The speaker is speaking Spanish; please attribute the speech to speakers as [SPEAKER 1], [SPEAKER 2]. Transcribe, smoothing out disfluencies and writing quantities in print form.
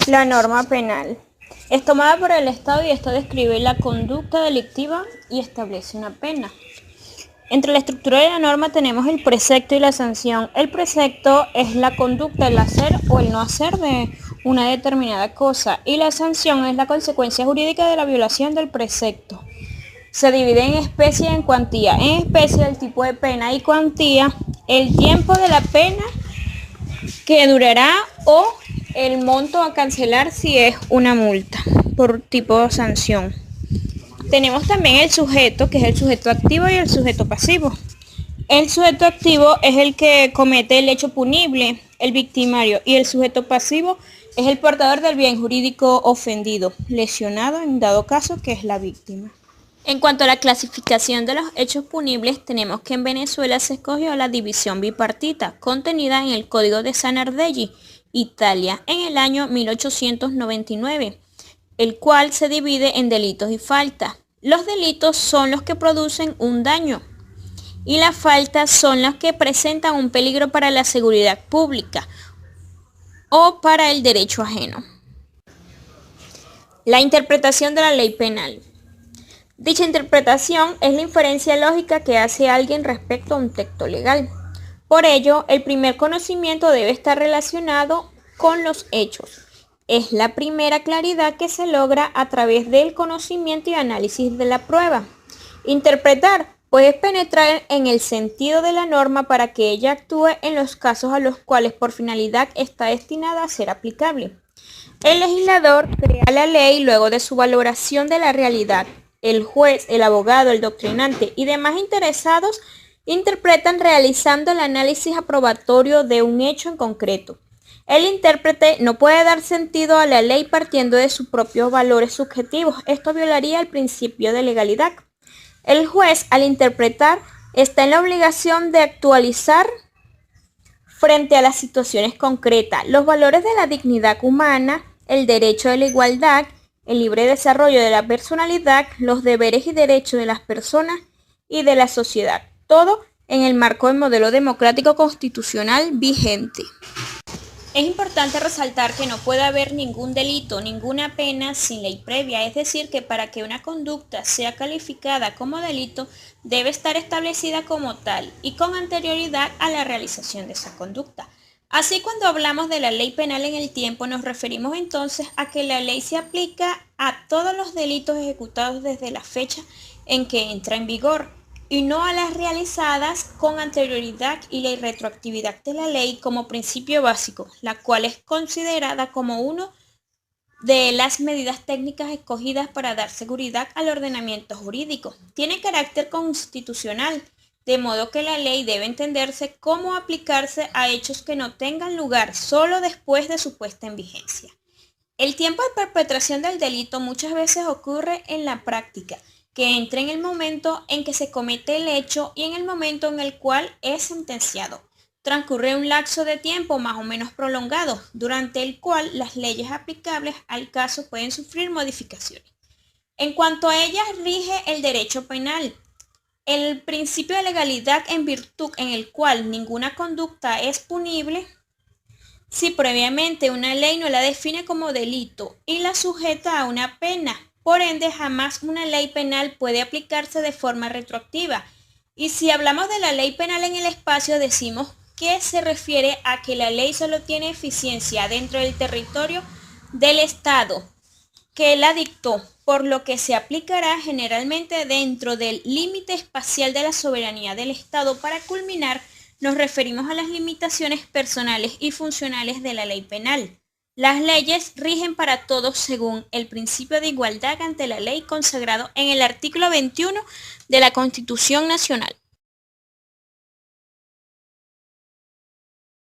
[SPEAKER 1] La norma penal es tomada por el Estado y esta describe la conducta delictiva y establece una pena. Entre la estructura de la norma tenemos el precepto y la sanción. El precepto es la conducta, el hacer o el no hacer de una determinada cosa, y la sanción es la consecuencia jurídica de la violación del precepto. Se divide en especie y en cuantía. En especie, el tipo de pena, y cuantía, el tiempo de la pena que durará o el monto a cancelar si es una multa por tipo de sanción. Tenemos también el sujeto, que es el sujeto activo y el sujeto pasivo. El sujeto activo es el que comete el hecho punible, el victimario, y el sujeto pasivo es el portador del bien jurídico ofendido, lesionado en dado caso, que es la víctima. En cuanto a la clasificación de los hechos punibles, tenemos que en Venezuela se escogió la división bipartita, contenida en el Código de Sanardelli, Italia, en el año 1899, el cual se divide en delitos y faltas. Los delitos son los que producen un daño y las faltas son las que presentan un peligro para la seguridad pública o para el derecho ajeno. La interpretación de la ley penal. Dicha interpretación es la inferencia lógica que hace alguien respecto a un texto legal. Por ello, el primer conocimiento debe estar relacionado con los hechos. Es la primera claridad que se logra a través del conocimiento y análisis de la prueba. Interpretar, pues, es penetrar en el sentido de la norma para que ella actúe en los casos a los cuales por finalidad está destinada a ser aplicable. El legislador crea la ley luego de su valoración de la realidad. El juez, el abogado, el doctrinante y demás interesados interpretan realizando el análisis aprobatorio de un hecho en concreto. El intérprete no puede dar sentido a la ley partiendo de sus propios valores subjetivos. Esto violaría el principio de legalidad. El juez, al interpretar, está en la obligación de actualizar frente a las situaciones concretas los valores de la dignidad humana, el derecho de la igualdad, el libre desarrollo de la personalidad, los deberes y derechos de las personas y de la sociedad. Todo en el marco del modelo democrático constitucional vigente. Es importante resaltar que no puede haber ningún delito, ninguna pena sin ley previa, es decir, que para que una conducta sea calificada como delito, debe estar establecida como tal y con anterioridad a la realización de esa conducta. Así, cuando hablamos de la ley penal en el tiempo, nos referimos entonces a que la ley se aplica a todos los delitos ejecutados desde la fecha en que entra en vigor, y no a las realizadas con anterioridad y la irretroactividad de la ley como principio básico, la cual es considerada como una de las medidas técnicas escogidas para dar seguridad al ordenamiento jurídico. Tiene carácter constitucional, de modo que la ley debe entenderse como aplicarse a hechos que no tengan lugar solo después de su puesta en vigencia. El tiempo de perpetración del delito muchas veces ocurre en la práctica, que entra en el momento en que se comete el hecho y en el momento en el cual es sentenciado. Transcurre un lapso de tiempo más o menos prolongado, durante el cual las leyes aplicables al caso pueden sufrir modificaciones. En cuanto a ellas rige el derecho penal, el principio de legalidad en virtud en el cual ninguna conducta es punible si previamente una ley no la define como delito y la sujeta a una pena. Por ende, jamás una ley penal puede aplicarse de forma retroactiva. Y si hablamos de la ley penal en el espacio, decimos que se refiere a que la ley solo tiene eficiencia dentro del territorio del Estado que la dictó, por lo que se aplicará generalmente dentro del límite espacial de la soberanía del Estado. Para culminar, nos referimos a las limitaciones personales y funcionales de la ley penal. Las leyes rigen para todos según el principio de igualdad ante la ley consagrado en el artículo 21 de la Constitución Nacional.